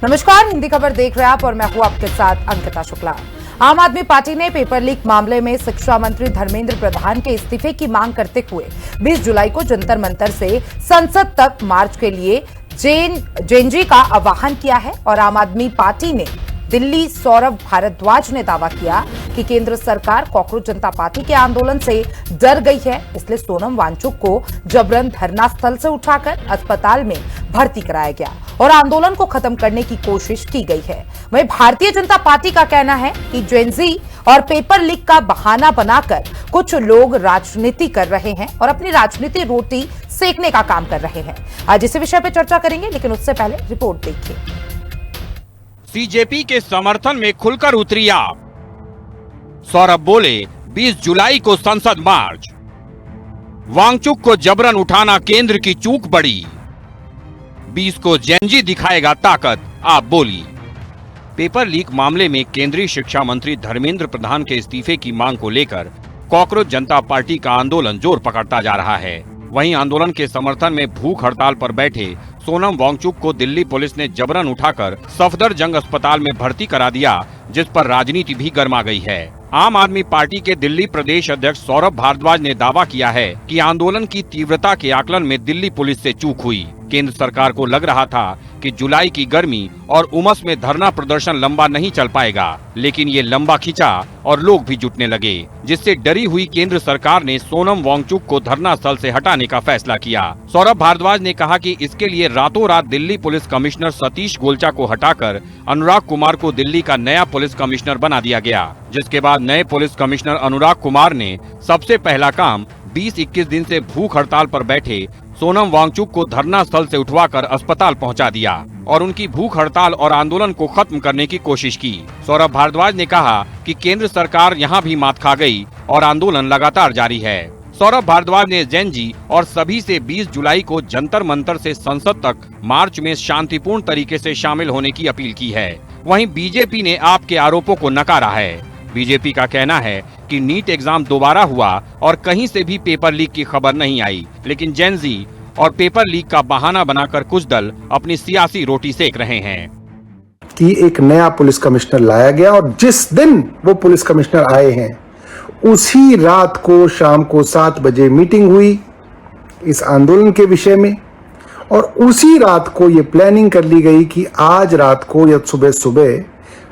नमस्कार, हिंदी खबर देख रहे हैं आप और मैं हूं आपके साथ अंकिता शुक्ला। आम आदमी पार्टी ने पेपर लीक मामले में शिक्षा मंत्री धर्मेंद्र प्रधान के इस्तीफे की मांग करते हुए 20 जुलाई को जंतर मंतर से संसद तक मार्च के लिए जेएनजी का आह्वान किया है। और आम आदमी पार्टी ने दिल्ली सौरभ भारद्वाज ने दावा किया कि केंद्र सरकार कॉकरोच जनता पार्टी के आंदोलन से डर गई है, इसलिए सोनम वांगचुक को जबरन धरना स्थल से उठाकर अस्पताल में भर्ती कराया गया और आंदोलन को खत्म करने की कोशिश की गई है। वहीं भारतीय जनता पार्टी का कहना है कि जेएनजी और पेपर लीक का बहाना बनाकर कुछ लोग राजनीति कर रहे हैं और अपनी राजनीति रोटी सेकने का काम कर रहे हैं। आज इसी विषय पर चर्चा करेंगे, लेकिन उससे पहले रिपोर्ट देखिए। सीजेपी के समर्थन में खुलकर उतरी आप। सौरभ बोले 20 जुलाई को संसद मार्च। वांगचुक को जबरन उठाना केंद्र की चूक बड़ी। 20 को जेएनजी दिखाएगा ताकत, आप बोली। पेपर लीक मामले में केंद्रीय शिक्षा मंत्री धर्मेंद्र प्रधान के इस्तीफे की मांग को लेकर कॉकरोच जनता पार्टी का आंदोलन जोर पकड़ता जा रहा है। वहीं आंदोलन के समर्थन में भूख हड़ताल पर बैठे सोनम वांगचुक को दिल्ली पुलिस ने जबरन उठाकर सफदरजंग अस्पताल में भर्ती करा दिया, जिस पर राजनीति भी गर्मा गई है। आम आदमी पार्टी के दिल्ली प्रदेश अध्यक्ष सौरभ भारद्वाज ने दावा किया है कि आंदोलन की तीव्रता के आकलन में दिल्ली पुलिस से चूक हुई। केंद्र सरकार को लग रहा था कि जुलाई की गर्मी और उमस में धरना प्रदर्शन लंबा नहीं चल पाएगा, लेकिन ये लंबा खिंचा और लोग भी जुटने लगे, जिससे डरी हुई केंद्र सरकार ने सोनम वांगचुक को धरना स्थल से हटाने का फैसला किया। सौरभ भारद्वाज ने कहा कि इसके लिए रातों रात दिल्ली पुलिस कमिश्नर सतीश गोलचा को हटाकर अनुराग कुमार को दिल्ली का नया पुलिस कमिश्नर बना दिया गया, जिसके बाद नए पुलिस कमिश्नर अनुराग कुमार ने सबसे पहला काम 20-21 दिन से भूख हड़ताल पर बैठे सोनम वांगचुक को धरना स्थल से उठवाकर अस्पताल पहुंचा दिया और उनकी भूख हड़ताल और आंदोलन को खत्म करने की कोशिश की। सौरभ भारद्वाज ने कहा कि केंद्र सरकार यहां भी मात खा गई और आंदोलन लगातार जारी है। सौरभ भारद्वाज ने जेएनजी और सभी से 20 जुलाई को जंतर मंतर से संसद तक मार्च में शांतिपूर्ण तरीके से शामिल होने की अपील की है। वहीं बीजेपी ने आपके आरोपों को नकारा है। बीजेपी का कहना है कि नीट एग्जाम दोबारा हुआ और कहीं से भी पेपर लीक की खबर नहीं आई, लेकिन जेएनजी और पेपर लीक का बहाना बनाकर कुछ दल अपनी सियासी रोटी सेक रहे हैं कि एक नया पुलिस कमिश्नर लाया गया और जिस दिन वो पुलिस कमिश्नर आए हैं उसी रात को शाम को 7 बजे मीटिंग हुई इस आंदोलन के विषय में और उसी रात को ये प्लानिंग कर ली गई कि आज रात को या सुबह सुबह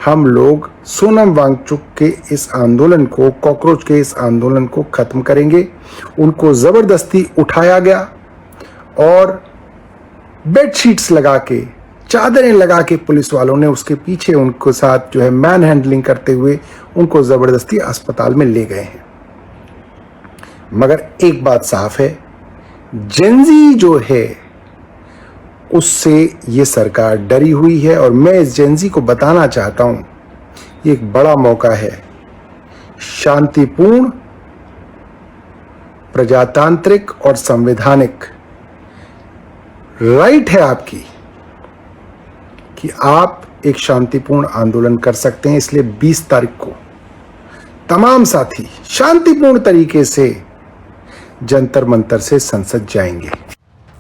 हम लोग सोनम वांगचुक के इस आंदोलन को, कॉकरोच के इस आंदोलन को खत्म करेंगे। उनको जबरदस्ती उठाया गया और बेडशीट्स लगा के, चादरें लगा के पुलिस वालों ने उसके पीछे उनको साथ जो है मैन हैंडलिंग करते हुए उनको जबरदस्ती अस्पताल में ले गए हैं। मगर एक बात साफ है, जेएनजी जो है उससे ये सरकार डरी हुई है और मैं इस जेएनजी को बताना चाहता हूं, ये एक बड़ा मौका है। शांतिपूर्ण, प्रजातांत्रिक और संवैधानिक राइट है आपकी कि आप एक शांतिपूर्ण आंदोलन कर सकते हैं। इसलिए 20 तारीख को तमाम साथी शांतिपूर्ण तरीके से जंतर मंतर से संसद जाएंगे।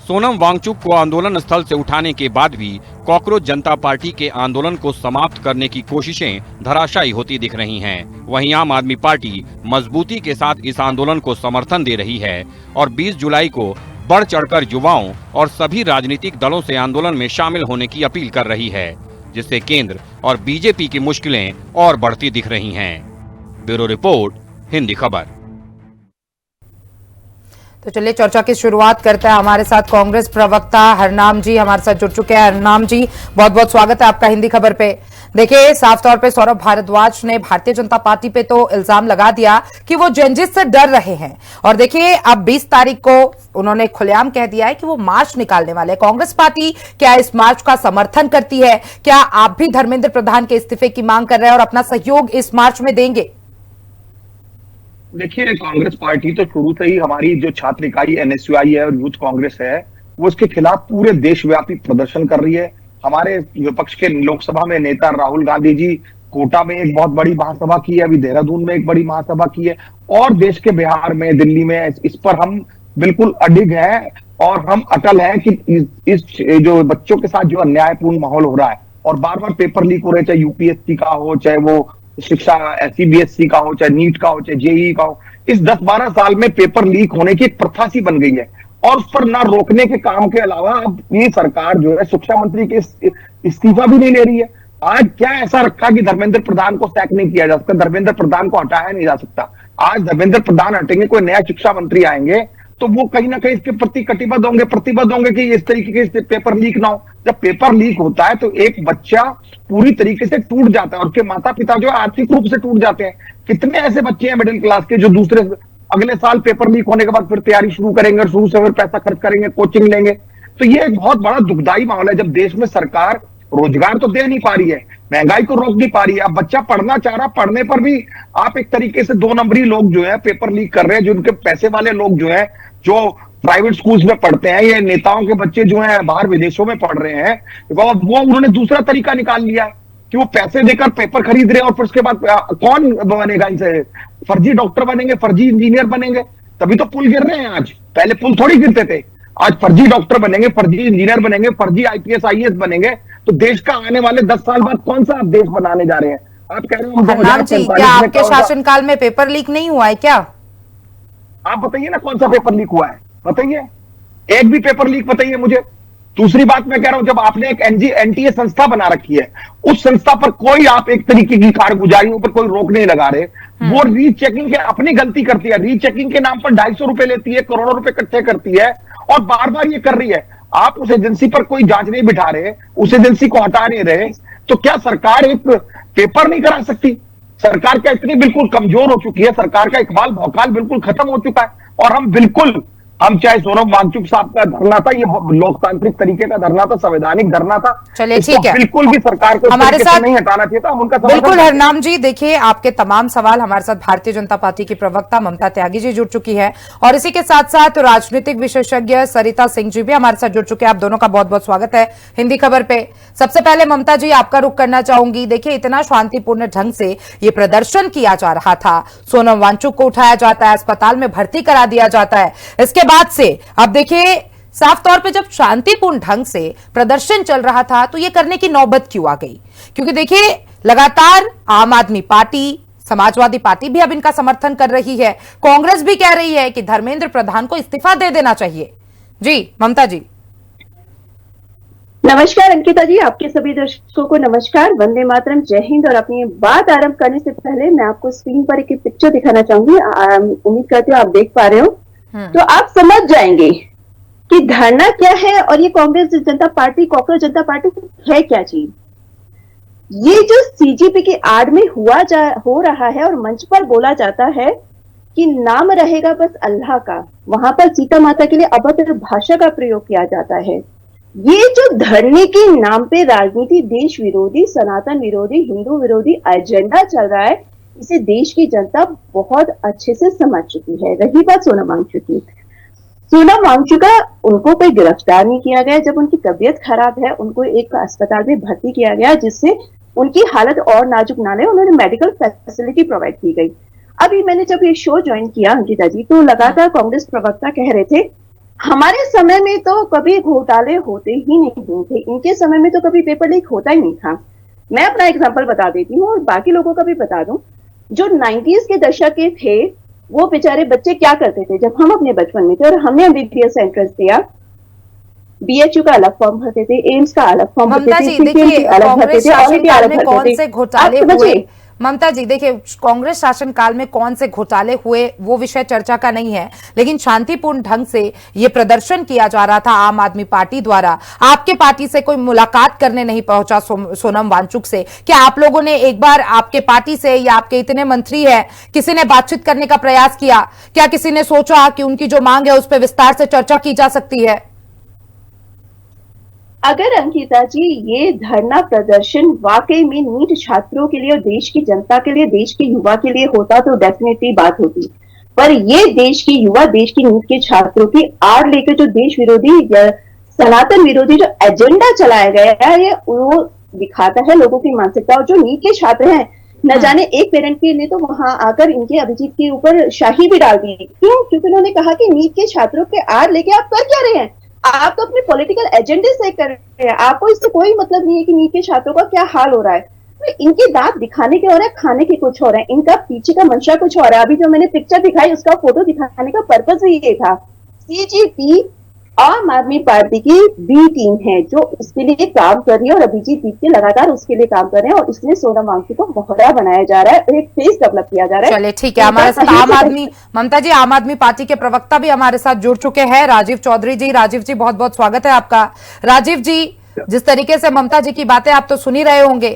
सोनम वांगचुक को आंदोलन स्थल से उठाने के बाद भी कॉकरोच जनता पार्टी के आंदोलन को समाप्त करने की कोशिशें धराशायी होती दिख रही हैं। वहीं आम आदमी पार्टी मजबूती के साथ इस आंदोलन को समर्थन दे रही है और 20 जुलाई को बढ़ चढ़कर युवाओं और सभी राजनीतिक दलों से आंदोलन में शामिल होने की अपील कर रही है, जिससे केंद्र और बीजेपी की मुश्किलें और बढ़ती दिख रही हैं। ब्यूरो रिपोर्ट, हिंदी खबर। तो चलिए चर्चा की शुरुआत करते हैं। हमारे साथ कांग्रेस प्रवक्ता हरनाम जी हमारे साथ जुड़ चुके हैं। हरनाम जी, बहुत बहुत स्वागत है आपका हिंदी खबर पे। देखिए, साफ तौर पे सौरभ भारद्वाज ने भारतीय जनता पार्टी पे तो इल्जाम लगा दिया कि वो जेएनजी से डर रहे हैं और देखिए अब 20 तारीख को उन्होंने खुलेआम कह दिया है कि वो मार्च निकालने वाले। कांग्रेस पार्टी क्या इस मार्च का समर्थन करती है? क्या आप भी धर्मेंद्र प्रधान के इस्तीफे की मांग कर रहे हैं और अपना सहयोग इस मार्च में देंगे? देखिए, कांग्रेस पार्टी तो शुरू से ही हमारी जो छात्र इकाई एनएसयूआई है और यूथ कांग्रेस है वो उसके खिलाफ पूरे देशव्यापी प्रदर्शन कर रही है। हमारे विपक्ष के लोकसभा में नेता राहुल गांधी जी कोटा में एक बहुत बड़ी महासभा की है, अभी देहरादून में एक बड़ी महासभा की है और देश के बिहार में, दिल्ली में इस पर हम बिल्कुल अडिग हैं और हम अटल हैं कि इस जो बच्चों के साथ जो अन्यायपूर्ण माहौल हो रहा है और बार बार पेपर लीक हो रहे, चाहे यूपीएससी का हो, चाहे वो शिक्षा सीबीएसई का हो, चाहे नीट का हो, चाहे जेईई का हो। इस 10-12 साल में पेपर लीक होने की एक प्रथा सी बन गई है, और उस पर ना रोकने के काम के अलावा अब ये सरकार जो है शिक्षा मंत्री के इस्तीफा भी नहीं ले रही है। आज क्या ऐसा रखा कि धर्मेंद्र प्रधान को सैक नहीं किया जा सकता, धर्मेंद्र प्रधान को हटाया नहीं जा सकता? आज धर्मेंद्र प्रधान हटेंगे, कोई नया शिक्षा मंत्री आएंगे, तो वो कहीं ना कहीं इसके प्रति प्रतिबद्ध होंगे कि इस तरीके के पेपर लीक ना हो। जब पेपर लीक होता है तो एक बच्चा पूरी तरीके से टूट जाता है, और उसके माता पिता जो है आर्थिक रूप से टूट जाते हैं। कितने ऐसे बच्चे हैं मिडिल क्लास के जो दूसरे अगले साल पेपर लीक होने के बाद फिर तैयारी शुरू करेंगे, और शुरू से फिर पैसा खर्च करेंगे, कोचिंग लेंगे। तो ये एक बहुत बड़ा दुखदाई मामला है, जब देश में सरकार रोजगार तो दे नहीं पा रही है, महंगाई को रोक नहीं पा रही है। अब बच्चा पढ़ना चाह रहा, पढ़ने पर भी आप एक तरीके से 2 नंबरी लोग जो है पेपर लीक कर रहे हैं, जो उनके पैसे वाले लोग जो है, जो प्राइवेट स्कूल्स में पढ़ते हैं, ये नेताओं के बच्चे जो हैं बाहर विदेशों में पढ़ रहे हैं, वो उन्होंने दूसरा तरीका निकाल लिया कि वो पैसे देकर पेपर खरीद रहे हैं, और फिर उसके बाद कौन बनेगा इनसे? फर्जी डॉक्टर बनेंगे, फर्जी इंजीनियर बनेंगे, तभी तो पुल गिर रहे हैं आज। पहले पुल थोड़ी गिरते थे, आज फर्जी डॉक्टर बनेंगे, फर्जी इंजीनियर बनेंगे, फर्जी आईपीएस आईएएस बनेंगे। तो देश का आने वाले 10 साल बाद कौन सा आप देश बनाने जा रहे हैं? आप कह रहे हो हरनाम जी, क्या आपके शासनकाल में पेपर लीक नहीं हुआ है क्या? आप बताइए ना, कौन सा पेपर लीक हुआ है, बताइए, एक भी पेपर लीक बताइए मुझे। दूसरी बात मैं कह रहा हूं, जब आपने एक एनटीए संस्था बना रखी है, उस संस्था पर कोई आप एक तरीके की कारगुजारियों पर कोई रोक नहीं लगा रहे। वो रीचेकिंग के अपनी गलती करती है, रीचेकिंग के नाम पर 250 रुपए लेती है, करोड़ों रुपए इकट्ठे करती है, और बार बार ये कर रही है। आप उस एजेंसी पर कोई जांच नहीं बिठा रहे, उस एजेंसी को हटा नहीं रहे, तो क्या सरकार एक पेपर नहीं करा सकती? सरकार क्या इतनी बिल्कुल कमजोर हो चुकी है? सरकार का इकबाल भौकाल बिल्कुल खत्म हो चुका है, और हम चाहे सोनम वांगचुक साहब का धरना था, ये लोकतांत्रिक तरीके का धरना था, संवैधानिक धरना था, चलिए ठीक है, बिल्कुल भी सरकार को हमारे साथ नहीं हटाना चाहिए था। हम उनका बिल्कुल हरनाम जी, देखिए आपके तमाम सवाल, हमारे साथ भारतीय जनता पार्टी की प्रवक्ता ममता त्यागी जी जुड़ चुकी है, और इसी के साथ साथ राजनीतिक विशेषज्ञ सरिता सिंह जी भी हमारे साथ जुड़ चुके हैं। आप दोनों का बहुत बहुत स्वागत है हिंदी खबर पे। सबसे पहले ममता जी, आपका रुख करना चाहूंगी। देखिए, इतना शांतिपूर्ण ढंग से ये प्रदर्शन किया जा रहा था, सोनम वांगचुक को उठाया जाता है, अस्पताल में भर्ती करा दिया जाता है, इसके बाद से अब देखिए साफ तौर पे जब शांतिपूर्ण ढंग से प्रदर्शन चल रहा था तो ये करने की नौबत क्यों आ गई? क्योंकि देखिए लगातार आम आदमी पार्टी, समाजवादी पार्टी भी अब इनका समर्थन कर रही है, कांग्रेस भी कह रही है कि धर्मेंद्र प्रधान को इस्तीफा दे देना चाहिए। जी ममता जी। नमस्कार अंकिता जी, आपके सभी दर्शकों को नमस्कार, वंदे मातरम, जय हिंद। और अपनी बात आरंभ करने से पहले मैं आपको स्क्रीन पर एक पिक्चर दिखाना चाहूंगी, उम्मीद करती हूँ आप देख पा रहे हो, तो आप समझ जाएंगे कि धरना क्या है और ये कांग्रेस जनता पार्टी, कॉकरोच जनता पार्टी है क्या चीज। ये जो सीजीपी की आड़ में हो रहा है और मंच पर बोला जाता है कि नाम रहेगा बस अल्लाह का, वहां पर सीता माता के लिए अभद्र भाषा का प्रयोग किया जाता है। ये जो धरने के नाम पे राजनीति, देश विरोधी, सनातन विरोधी, हिंदू विरोधी एजेंडा चल रहा है, इसे देश की जनता बहुत अच्छे से समझ चुकी है। रही बात सोनम वांगचुक की, सोनम वांगचुक उनको कोई गिरफ्तार नहीं किया गया। जब उनकी तबीयत खराब है, उनको एक अस्पताल में भर्ती किया गया, जिससे उनकी हालत और नाजुक ना रहे, उन्होंने मेडिकल फैसिलिटी प्रोवाइड की गई। अभी मैंने जब ये शो ज्वाइन किया अंकिता जी, तो लगातार कांग्रेस प्रवक्ता कह रहे थे हमारे समय में तो कभी घोटाले होते ही नहीं थे, इनके समय में तो कभी पेपर लीक होता ही नहीं था। मैं अपना एग्जांपल बता देती हूँ और बाकी लोगों का भी बता दूं। जो 90s के दशक के थे, वो बेचारे बच्चे क्या करते थे, जब हम अपने बचपन में थे और हमने एमबीबीएस एंट्रेंस दिया, बीएचयू का अलग फॉर्म भरते थे, एम्स का अलग फॉर्म भरते थे, सीपीएम अलग भरते थे, ऑलरेडी अलग भरते थे। घोटाले हुए ममता जी, देखिए कांग्रेस शासनकाल में कौन से घोटाले हुए वो विषय चर्चा का नहीं है, लेकिन शांतिपूर्ण ढंग से ये प्रदर्शन किया जा रहा था आम आदमी पार्टी द्वारा। आपके पार्टी से कोई मुलाकात करने नहीं पहुंचा सोनम वांगचुक से? क्या आप लोगों ने एक बार आपके पार्टी से, या आपके इतने मंत्री हैं, किसी ने बातचीत करने का प्रयास किया? क्या किसी ने सोचा कि उनकी जो मांग है उस पर विस्तार से चर्चा की जा सकती है? अगर अंकिता जी ये धरना प्रदर्शन वाकई में नीट छात्रों के लिए और देश की जनता के लिए, देश के युवा के लिए होता तो डेफिनेटली बात होती, पर ये देश की युवा, देश की नीट के छात्रों की आड़ लेकर जो देश विरोधी, सनातन विरोधी जो एजेंडा चलाया गया है, ये वो दिखाता है लोगों की मानसिकता। और जो नीट के छात्र हैं, न जाने एक पेरेंट के लिए तो वहां आकर इनके अभिजीत के ऊपर शाही भी डाल दी। क्यों? क्योंकि उन्होंने कहा कि नीट के छात्रों के आड़ लेके आप कर क्या रहे हैं, आप तो अपने पॉलिटिकल एजेंडे से कर रहे हैं, आपको इससे कोई मतलब नहीं है कि नीट के छात्रों का क्या हाल हो रहा है। तो इनके दांत दिखाने के हो रहे हैं, खाने के कुछ हो रहे हैं, इनका पीछे का मंशा कुछ हो रहा है। अभी जो मैंने पिक्चर दिखाई उसका फोटो दिखाने का पर्पज भी ये था। सीजीपी आम आदमी पार्टी की बी टीम है जो इसके लिए काम कर रही है और अभिजीत दीप लगातार उसके लिए काम कर रहे हैं और इसलिए सोनम वांगचुक को मोहरा बनाया जा रहा है और एक फेस डेवलप किया जा रहा है। चलिए ठीक है, हमारे साथ आम आदमी, ममता जी, आम आदमी पार्टी के प्रवक्ता भी हमारे साथ जुड़ चुके हैं, राजीव चौधरी जी। राजीव जी, बहुत बहुत स्वागत है आपका। राजीव जी, जिस तरीके से ममता जी की बातें आप तो सुन ही रहे होंगे,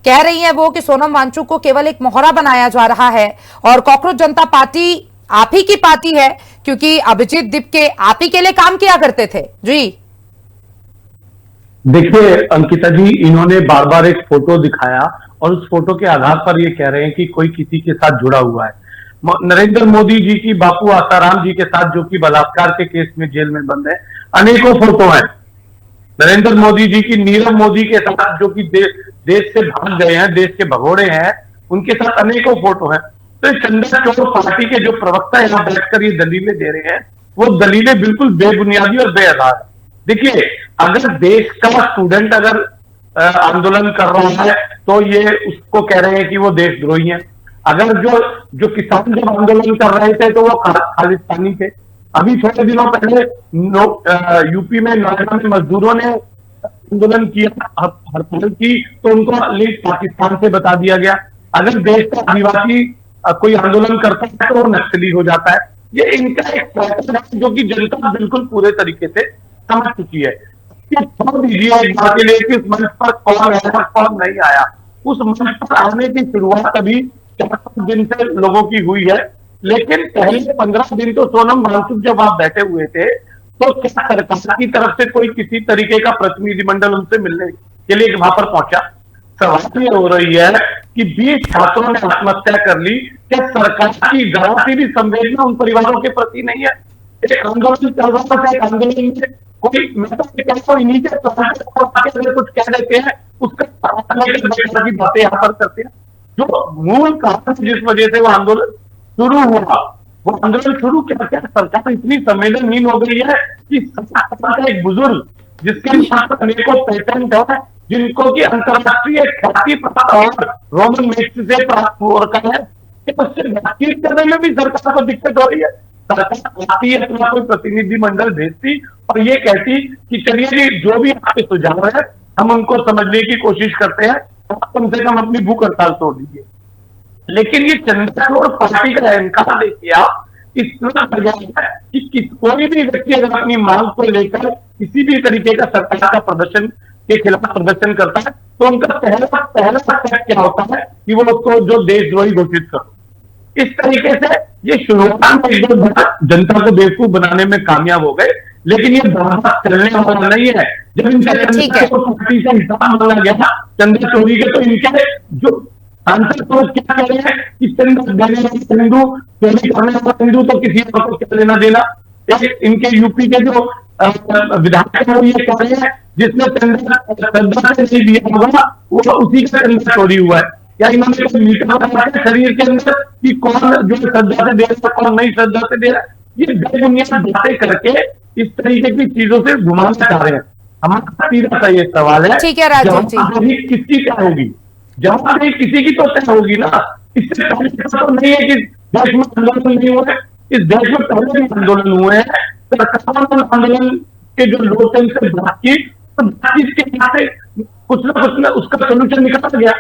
कह रही है वो कि सोनम वांगचुक को केवल एक मोहरा बनाया जा रहा है और कॉकरोच जनता पार्टी आप ही की पार्टी है क्योंकि अभिजीत दीपके आप ही के लिए काम किया करते थे। जी देखिए अंकिता जी, इन्होंने बार बार एक फोटो दिखाया और उस फोटो के आधार पर ये कह रहे हैं कि कोई किसी के साथ जुड़ा हुआ है। नरेंद्र मोदी जी की बापू आसाराम जी के साथ, जो कि बलात्कार के केस में जेल में बंद है, अनेकों फोटो हैं। नरेंद्र मोदी जी की नीरव मोदी के साथ, जो कि देश से भाग गए हैं, देश के भगोड़े हैं, उनके साथ अनेकों फोटो हैं। तो चंदा चोर पार्टी के जो प्रवक्ता यहाँ बैठकर ये दलीलें दे रहे हैं, वो दलीलें बिल्कुल बेबुनियादी और बेआधार है। देखिए, अगर देश का स्टूडेंट अगर आंदोलन कर रहा है तो ये उसको कह रहे हैं कि वो देशद्रोही है। अगर जो किसान जब आंदोलन कर रहे थे तो वो खालिस्तानी थे। अभी थोड़े दिनों पहले यूपी में नोएडा में मजदूरों ने आंदोलन किया, हड़ताल की, तो उनको लिंक पाकिस्तान से बता दिया गया। अगर देश का आदिवासी कोई आंदोलन करता है तो वो नक्सली हो जाता है। ये इनका एक पैटर्न है जो कि जनता बिल्कुल पूरे तरीके से समझ चुकी है। छोड़ दीजिए एक बार के लिए कि उस मंच पर कौन आया कौन नहीं आया। उस मंच पर आने की शुरुआत अभी 4-5 दिन से लोगों की हुई है, लेकिन पहले 15 दिन तो सोनम वांगचुक जब आप बैठे हुए थे तो क्या सरकार की तरफ से कोई किसी तरीके का प्रतिनिधिमंडल उनसे मिलने के लिए वहां पर पहुंचा? सवाल ये हो रही है कि 20 छात्रों ने आत्महत्या कर ली, क्या सरकार की जरा सी भी संवेदना उन परिवारों के प्रति नहीं है? एक आंदोलन चल रहा था, एक आंदोलन में कोई, मैं तो कहता हूँ इन्हीं के अगर कुछ कह देते हैं उसका की बातें यहाँ पर करते हैं। जो मूल कारण जिस वजह से वो आंदोलन शुरू हुआ, वो आंदोलन शुरू क्या सरकार इतनी संवेदनहीन हो गई है कि सरकार का एक बुजुर्ग जिसके अनेकों पेटेंट है, जिनको की अंतरराष्ट्रीय ख्याति प्राप्त और रोमन मेट्स से प्राप्त हो रखा है, उससे बातचीत करने में भी सरकार को दिक्कत हो रही है। सरकार आती है, अपना कोई प्रतिनिधिमंडल भेजती और ये कहती कि चलिए जी, जो भी आपके सुझाव है हम उनको समझने की कोशिश करते हैं, आप कम से कम अपनी भूख हड़ताल तोड़ दीजिए। लेकिन ये चंदा चोर पार्टी का अहंकार देखिए आप, इतना बढ़ गया है कि कोई भी व्यक्ति अगर अपनी मांग को लेकर किसी भी तरीके का सरकार का प्रदर्शन के खिलाफ प्रदर्शन करता है तो उनका पहला स्टेप क्या होता है कि वो उसको जो देशद्रोही घोषित करो। इस तरीके से ये शुरुआत में एकदम जनता को बेवकूफ बनाने में कामयाब हो गए, लेकिन ये बार चलने वाला नहीं है। जब इनका पार्टी से हिसाब मांगा गया चंदा चोरी के, तो इनके जो सांसद तो क्या कह रहे हैं कि चंदा देने वाला हिंदू, चोरी करने वाला हिंदू, तो किसी और को क्या लेना देना। इनके यूपी के जो विधायक है वो ये कह रहे हैं जिसने चंदा से नहीं दिया होगा वो उसी का चंदा चोरी हुआ है। या इन्होंने कोई मीटर बनाया है शरीर के अंदर कि कौन जो श्रद्धा से दे रहा है कौन नहीं श्रद्धा से दे रहा है। ये बेबुनियाद बातें करके इस तरीके की चीजों से घुमाना चाह रहे हैं। हमारा सीधा सा ये सवाल है, ठीक है राजीव जी, किसकी क्या होगी? जवाबदेही किसी की तो तय होगी ना। इससे पहले तो नहीं है कि देश में आंदोलन नहीं हुए, इस देश में पहले भी आंदोलन हुए हैं। सरकार आंदोलन के जो लोग थे उनसे बात की, तो बातचीत के नाते कुछ ना उसका सोल्यूशन निकाला गया।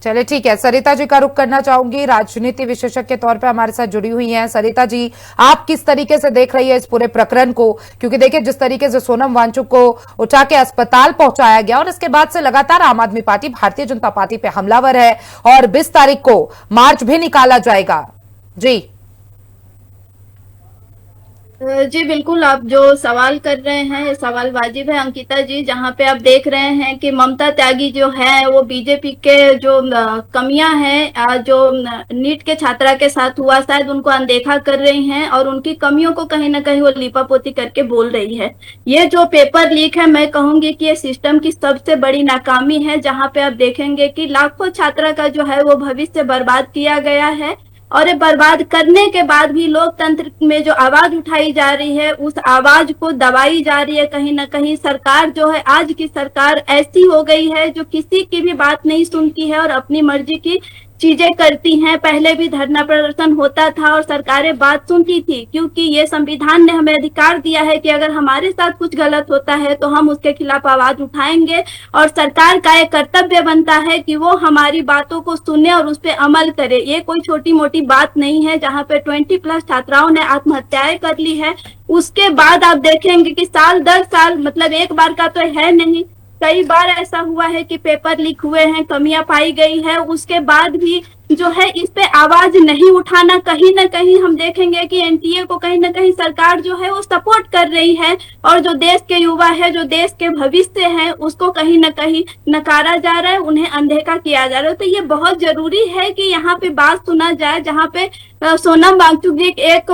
चलिए ठीक है, सरिता जी का रुख करना चाहूंगी, राजनीति विशेषज्ञ के तौर पे हमारे साथ जुड़ी हुई हैं। सरिता जी, आप किस तरीके से देख रही है इस पूरे प्रकरण को? क्योंकि देखिए, जिस तरीके से सोनम वांगचुक को उठा के अस्पताल पहुंचाया गया और इसके बाद से लगातार आम आदमी पार्टी भारतीय जनता पार्टी पे हमलावर है और 20 तारीख को मार्च भी निकाला जाएगा। जी जी बिल्कुल, आप जो सवाल कर रहे हैं ये सवाल वाजिब है अंकिता जी। जहां पे आप देख रहे हैं कि ममता त्यागी जो है वो बीजेपी के जो कमियां हैं जो नीट के छात्रा के साथ हुआ शायद उनको अनदेखा कर रही हैं और उनकी कमियों को कहीं ना कहीं वो लिपापोती करके बोल रही है। ये जो पेपर लीक है, मैं कहूंगी कि ये सिस्टम की सबसे बड़ी नाकामी है, जहाँ पे आप देखेंगे कि लाखों छात्रा का जो है वो भविष्य बर्बाद किया गया है। और ये बर्बाद करने के बाद भी लोकतंत्र में जो आवाज उठाई जा रही है उस आवाज को दबाई जा रही है। कहीं ना कहीं सरकार जो है, आज की सरकार ऐसी हो गई है जो किसी की भी बात नहीं सुनती है और अपनी मर्जी की चीजें करती हैं। पहले भी धरना प्रदर्शन होता था और सरकारें बात सुनती थी, क्योंकि ये संविधान ने हमें अधिकार दिया है कि अगर हमारे साथ कुछ गलत होता है तो हम उसके खिलाफ आवाज उठाएंगे और सरकार का एक कर्तव्य बनता है कि वो हमारी बातों को सुने और उस पर अमल करे। ये कोई छोटी मोटी बात नहीं है जहाँ पे 20+ छात्राओं ने आत्महत्याएं कर ली है। उसके बाद आप देखेंगे कि साल दर साल, मतलब एक बार का तो है नहीं, कई बार ऐसा हुआ है कि पेपर लीक हुए हैं, कमियां पाई गई है, उसके बाद भी जो है इस पे आवाज नहीं उठाना। कहीं ना कहीं हम देखेंगे कि एनटीए को कहीं ना कहीं सरकार जो है वो सपोर्ट कर रही है और जो देश के युवा है, जो देश के भविष्य है, उसको कहीं ना कहीं नकारा जा रहा है, उन्हें अनदेखा किया जा रहा है। तो ये बहुत जरूरी है कि यहाँ पे बात सुना जाए, जहाँ पे सोनम वांगचुक जी एक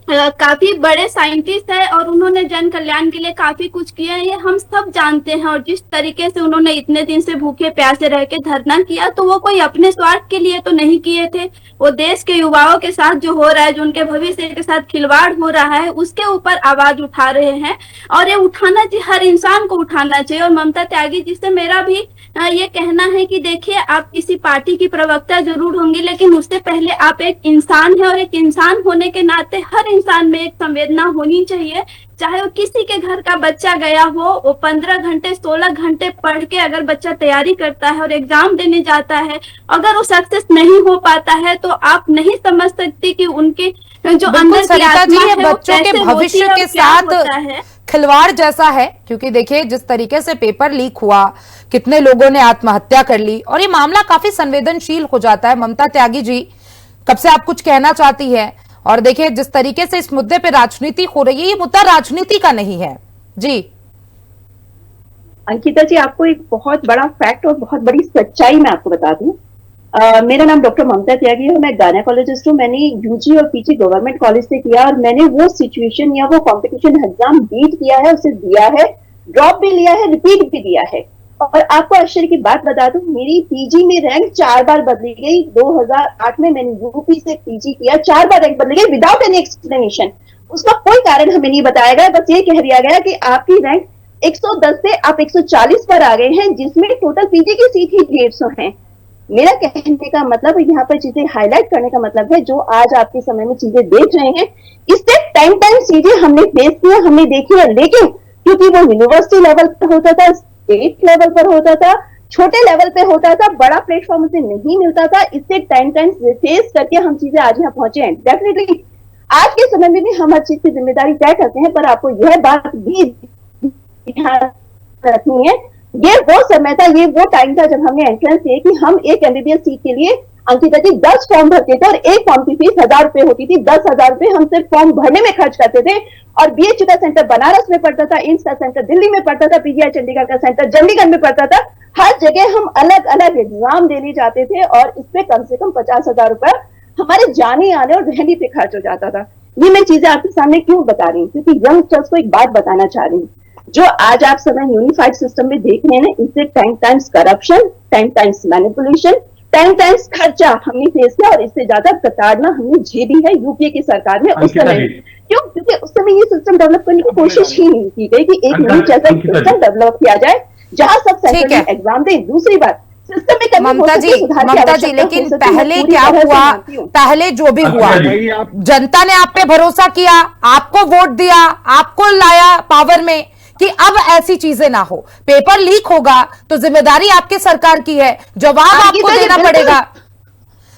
काफी बड़े साइंटिस्ट है और उन्होंने जन कल्याण के लिए काफी कुछ किया है, ये हम सब जानते हैं। और जिस तरीके से उन्होंने इतने दिन से भूखे प्यासे रह के धरना किया, तो वो कोई अपने स्वार्थ के लिए तो नहीं किए थे, वो देश के युवाओं के साथ जो हो रहा है, जो उनके भविष्य के साथ खिलवाड़ हो रहा है, उसके ऊपर आवाज उठा रहे हैं। और ये उठाना चाहिए, हर इंसान को उठाना चाहिए। और ममता त्यागी जी से मेरा भी ये कहना है कि देखिए, आप किसी पार्टी की प्रवक्ता जरूर होंगी, लेकिन उससे पहले आप एक इंसान है और एक इंसान होने के नाते हर इंसान में एक संवेदना होनी चाहिए। चाहे वो किसी के घर का बच्चा गया हो, वो 15 घंटे 16 घंटे पढ़ के अगर बच्चा तैयारी करता है और एग्जाम देने जाता है, अगर वो सक्सेस नहीं हो पाता है, तो आप नहीं समझ सकती कि उनके जो अंदर की आत्मा है वो बच्चों के भविष्य के साथ खिलवाड़ जैसा है। क्योंकि देखिए, जिस तरीके से पेपर लीक हुआ, कितने लोगों ने आत्महत्या कर ली और ये मामला काफी संवेदनशील हो जाता है। ममता त्यागी जी, कब से आप कुछ कहना चाहती है? और देखिए, जिस तरीके से इस मुद्दे पे राजनीति हो रही है, ये मुद्दा राजनीति का नहीं है। जी अंकिता जी, आपको एक बहुत बड़ा फैक्ट और बहुत बड़ी सच्चाई मैं आपको बता दूं। मेरा नाम डॉक्टर ममता त्यागी है, मैं गायनेकोलॉजिस्ट हूँ। मैंने यूजी और पीजी गवर्नमेंट कॉलेज से किया और मैंने वो सिचुएशन या वो कंपटीशन एग्जाम बीट किया है, उसे दिया है, ड्रॉप भी लिया है, रिपीट भी दिया है। और आपको आश्चर्य की बात बता दूं, मेरी पीजी में रैंक 4 बार बदली गई। 2008 में मैंने यूपी से पीजी किया, 4 बार रैंक बदली गई विदाउट एनी एक्सप्लेनेशन। उसका कोई कारण हमें नहीं बताया गया, बस ये कह दिया गया कि आपकी रैंक 110 से आप 140 पर आ गए हैं, जिसमें टोटल पीजी की सीट ही 150 है। मेरा कहने का मतलब, यहाँ पर चीजें हाईलाइट करने का मतलब है, जो आज आपके समय में चीजें देख रहे हैं, इससे टाइम चीजें हमने फेस किया, हमने देखी है। लेकिन क्योंकि वो यूनिवर्सिटी लेवल पर होता था, स्टेट लेवल पर होता था, छोटे लेवल पे होता था, बड़ा प्लेटफॉर्म उसे नहीं मिलता था, इससे टाइम फेस करके हम चीजें आज यहाँ पहुंचे हैं। डेफिनेटली आज के समय में भी हम हर चीज की जिम्मेदारी तय करते हैं, पर आपको यह बात भी ध्यान रखनी है, ये वो समय था, ये वो टाइम था जब हमने एंट्रेंस दिए कि हम एक एमबीबीएस सीट के लिए अंकिता जी 10 फॉर्म भरते थे और एक फॉर्म की फीस 1000 रुपए होती थी। 10,000 रुपए हम सिर्फ फॉर्म भरने में खर्च करते थे। और बीएचयू का सेंटर बनारस में पड़ता था, एम्स का सेंटर दिल्ली में पड़ता था, पीजीआई चंडीगढ़ का सेंटर चंडीगढ़ में पड़ता था। हर जगह हम अलग अलग एग्जाम देने जाते थे और इसमें कम से कम 50,000 रुपए हमारे जाने आने और रहने पे खर्च हो जाता था। ये मैं चीजें आपके सामने क्यों बता रही हूँ, क्योंकि यंगस्टर्स को एक बात बताना चाह रही हूँ। जो आज आप समय यूनिफाइड सिस्टम में देख रहे हैं, इससे times corruption, times manipulation, times खर्चा हमने फेस किया और इससे ज्यादा प्रताड़ना हमने झेली है यूपीए की सरकार में उस समय। क्यों? क्योंकि उस समय ये सिस्टम डेवलप करने की कोशिश ही नहीं की गई कि एक न्यू जैसा सिस्टम डेवलप किया जाए जहां सब सेंटर में एग्जाम दे। दूसरी बात, सिस्टम में ममता जी, लेकिन पहले क्या हुआ, पहले जो भी हुआ, जनता ने आप पे भरोसा किया, आपको वोट दिया, आपको लाया पावर में कि अब ऐसी चीजें ना हो। पेपर लीक होगा तो जिम्मेदारी आपके सरकार की है, जवाब आपको देना पड़ेगा।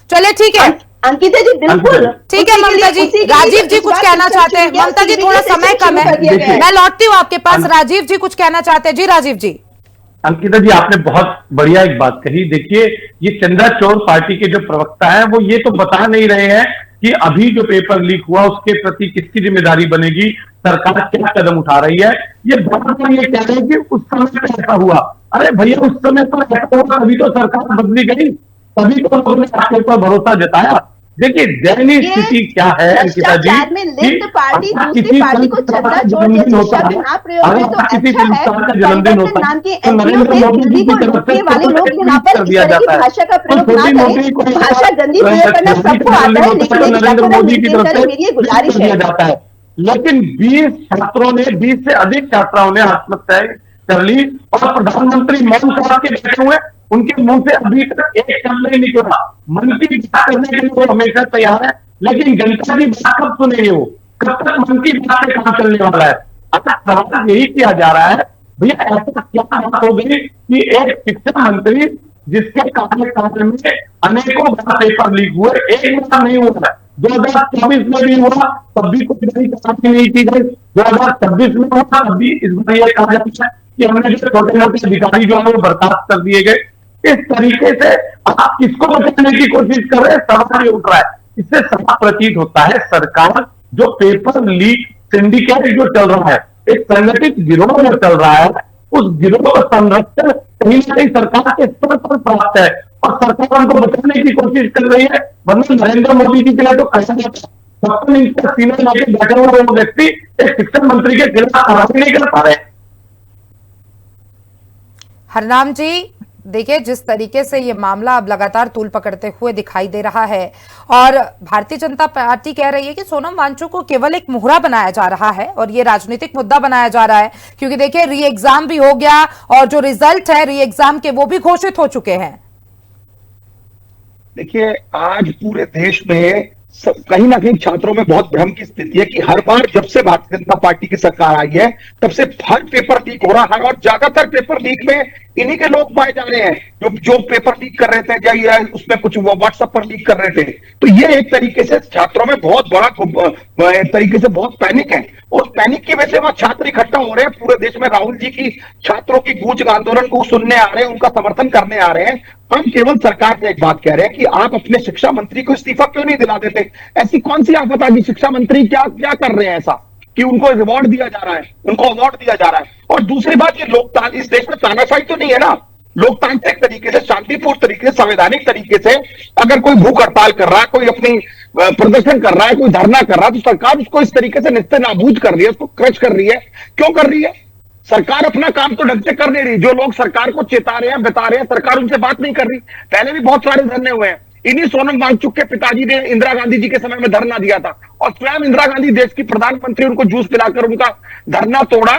चलिए ठीक है अंकिता जी, बिल्कुल ठीक है। ममता जी, राजीव जी कुछ कहना चाहते हैं। ममता जी, थोड़ा समय कम है, मैं लौटती हूँ आपके पास। राजीव जी कुछ कहना चाहते हैं। जी राजीव जी। अंकिता जी, आपने बहुत बढ़िया एक बात कही। देखिए, ये चंद्राचौर पार्टी के जो प्रवक्ता हैं वो ये तो बता नहीं रहे हैं कि अभी जो पेपर लीक हुआ उसके प्रति किसकी जिम्मेदारी बनेगी, सरकार क्या कदम उठा रही है। ये बार ये कह रहे हैं कि उस समय ऐसा हुआ। अरे भैया, उस समय तो ऐसा हुआ, अभी तो सरकार बदली गई, तभी तो लोगों ने आपके ऊपर भरोसा जताया। देखिए दयनीय स्थिति क्या है अंकिता जी, भ्रष्टाचार में लिप्त पार्टी दूसरी पार्टी को चंदा छोड़ के शब्द ना प्रयोग है तो अच्छा है। परिवर्तन नाम के एनजीओ से हिंदी को लूटने वाले लोग यहाँ पर इस तरह की भाषा का प्रयोग ना करें। भाषा गंदी प्रयोग करना सबको आता है, लेकिन एक व्याकरण मेंटेन करें, मेरी ये गुजारिश है। लेकिन 20 छात्रों ने, 20 से अधिक छात्राओं ने आत्महत्या कर ली और प्रधानमंत्री मौन करा के बैठे हुए, उनके मुंह से अभी तक एक शब्द नहीं निकला। मन की बात करने के लिए वो हमेशा तैयार है, लेकिन जनता की बात कब सुनेंगे वो, कब तक मन की बात से काम चलने वाला है। अतः सवाल यही किया जा रहा है, भैया ऐसा क्या बात हो गई कि एक शिक्षा मंत्री जिसके कार्यकाल में अनेकों बार पेपर लीक हुए, एक बार नहीं हुआ है, 2024 में भी हुआ तब भी कुछ नई कार्रवाई नहीं की गई, 2026 में हुआ तब भी इस बार यह कहा जाता है कि हमने जो छोटे मोटे अधिकारी जो है वो बर्खास्त कर दिए गए। इस तरीके से आप किसको बचाने की कोशिश कर रहे हैं, सवाल उठ रहा है। इससे साफ प्रतीत होता है सरकार जो पेपर लीक सिंडिकेट जो चल रहा है, एक संगठित गिरोह जो चल रहा है, उस गिरोह का संरक्षण कहीं ना कहीं सरकार के स्तर पर प्राप्त है और सरकार उनको बचाने की कोशिश कर रही है। वरना नरेंद्र मोदी जी के लिए तो कैसा जाता है, 56 इंच का सीने लेके बैठे हुए वो व्यक्ति एक शिक्षा मंत्री के खिलाफ कार्रवाई नहीं कर पा रहे। हरनाम जी, देखिए जिस तरीके से ये मामला अब लगातार तूल पकड़ते हुए दिखाई दे रहा है और भारतीय जनता पार्टी कह रही है कि सोनम वांगचुक को केवल एक मोहरा बनाया जा रहा है और ये राजनीतिक मुद्दा बनाया जा रहा है, क्योंकि देखिए री एग्जाम भी हो गया और जो रिजल्ट है री एग्जाम के वो भी घोषित हो चुके हैं। देखिए आज पूरे देश में कहीं ना कहीं छात्रों में बहुत भ्रम की स्थिति है कि हर बार जब से भारतीय जनता पार्टी की सरकार आई है तब से हर पेपर लीक हो रहा है और ज्यादातर पेपर लीक में इन्हीं के लोग पाए जा रहे हैं जो पेपर लीक कर रहे थे या उसमें कुछ व्हाट्सएप पर लीक कर रहे थे। तो ये एक तरीके से छात्रों में बहुत बड़ा तरीके से बहुत पैनिक है और पैनिक की वजह से वहां छात्र इकट्ठा हो रहे हैं पूरे देश में। राहुल जी की छात्रों की गूंज आंदोलन को सुनने आ रहे हैं, उनका समर्थन करने आ रहे हैं। हम केवल सरकार से एक बात कह रहे हैं कि आप अपने शिक्षा मंत्री को इस्तीफा क्यों नहीं दिला देते? ऐसी कौन सी आफत आ गई? शिक्षा मंत्री क्या क्या कर रहे हैं ऐसा कि उनको रिवॉर्ड दिया जा रहा है, उनको अवार्ड दिया जा रहा है? और दूसरी बात, ये लोकतांत्रिक इस देश में तानाशाही तो नहीं है ना। लोकतांत्रिक तरीके से, शांतिपूर्ण तरीके से, संवैधानिक तरीके से अगर कोई भूख हड़ताल कर रहा है, कोई अपनी प्रदर्शन कर रहा है, कोई धरना कर रहा है, तो सरकार उसको इस तरीके से निस्ते नाबूद कर रही है, उसको क्रश कर रही है। क्यों कर रही है? सरकार अपना काम तो ढंग से कर नहीं रही। जो लोग सरकार को चेता रहे हैं, बता रहे हैं, सरकार उनसे बात नहीं कर रही। पहले भी बहुत सारे धरने हुए हैं। इन्हीं सोनम वांगचुक के पिताजी ने इंदिरा गांधी जी के समय में धरना दिया था और स्वयं इंदिरा गांधी देश की प्रधानमंत्री उनको जूस पिलाकर उनका धरना तोड़ा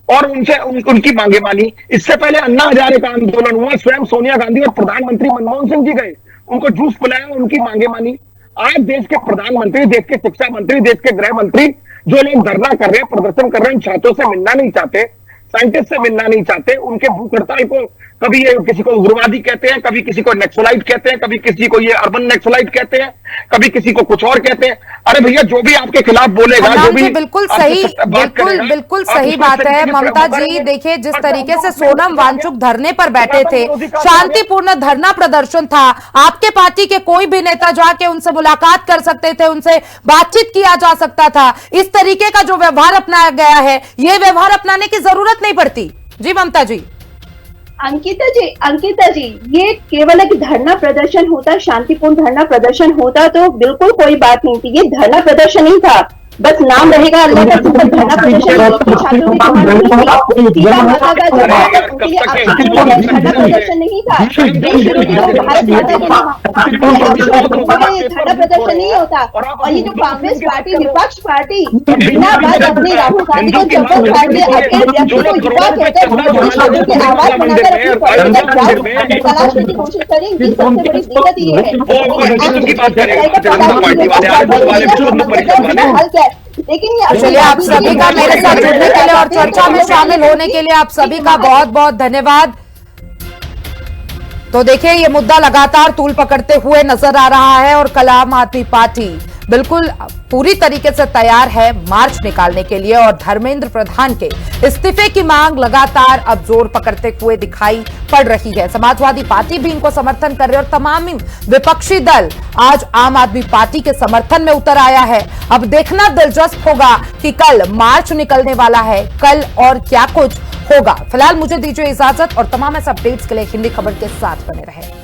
और उनसे उनकी मांगे मानी। इससे पहले अन्ना हजारे का आंदोलन हुआ, स्वयं सोनिया गांधी और प्रधानमंत्री मनमोहन सिंह जी गए, उनको जूस पिलाया, उनकी मांगे मानी। आज देश के प्रधानमंत्री, देश के शिक्षा मंत्री, देश के गृह मंत्री जो लोग धरना कर रहे हैं, प्रदर्शन कर रहे हैं, छात्रों से मिलना नहीं चाहते, साइंटिस्ट से मिलना नहीं चाहते, उनके भूख हड़ताल को कभी ये किसी को उग्रवादी कहते हैं, कभी किसी को नक्सलाइट कहते हैं, कभी किसी को ये अर्बन नक्सलाइट कहते हैं, कभी किसी को कुछ और कहते हैं। अरे भैया, जो भी आपके खिलाफ बोलेगा, जो भी बिल्कुल सही, बिल्कुल सही बात है ममता जी। देखिए जिस तरीके से सोनम वांगचुक धरने पर बैठे थे, शांतिपूर्ण धरना प्रदर्शन था, आपके पार्टी के कोई भी नेता जाके उनसे मुलाकात कर सकते थे, उनसे बातचीत किया जा सकता था। इस तरीके का जो व्यवहार अपनाया गया है, ये व्यवहार अपनाने की जरूरत नहीं पड़ती। जी ममता जी। अंकिता जी, ये केवल एक धरना प्रदर्शन होता, शांतिपूर्ण धरना प्रदर्शन होता तो बिल्कुल कोई बात नहीं थी। ये धरना प्रदर्शन ही था, बस नाम रहेगा अल्लाह का शुक्र। धरना प्रदर्शन छात्रों की धरना प्रदर्शन नहीं था। भारत धरना प्रदर्शन नहीं होता। और ये जो कांग्रेस पार्टी, विपक्ष पार्टी बिना बात अपने राहुल गांधी को चंपत काट के अकेले व्यक्ति को युवा कहकर छात्रों की आवाज बनाकर अपनी पॉलिटिकल ग्राउंड तलाशने की कोशिश करें। इनकी सबसे बड़ी दिक्कत ये है। लेकिन चलिए, आप सभी का मेरे साथ जुड़ने के लिए और चर्चा में शामिल होने के लिए आप सभी का बहुत बहुत धन्यवाद। तो देखिए, ये मुद्दा लगातार तूल पकड़ते हुए नजर आ रहा है और कल आम आदमी पार्टी बिल्कुल पूरी तरीके से तैयार है मार्च निकालने के लिए और धर्मेंद्र प्रधान के इस्तीफे की मांग लगातार अब जोर पकड़ते हुए दिखाई पड़ रही है। समाजवादी पार्टी भी इनको समर्थन कर रही है और तमाम विपक्षी दल आज आम आदमी पार्टी के समर्थन में उतर आया है। अब देखना दिलचस्प होगा कि कल मार्च निकलने वाला है, कल और क्या कुछ होगा। फिलहाल मुझे दीजिए इजाजत और तमाम ऐसे अपडेट्स के लिए हिंदी खबर के साथ बने रहें।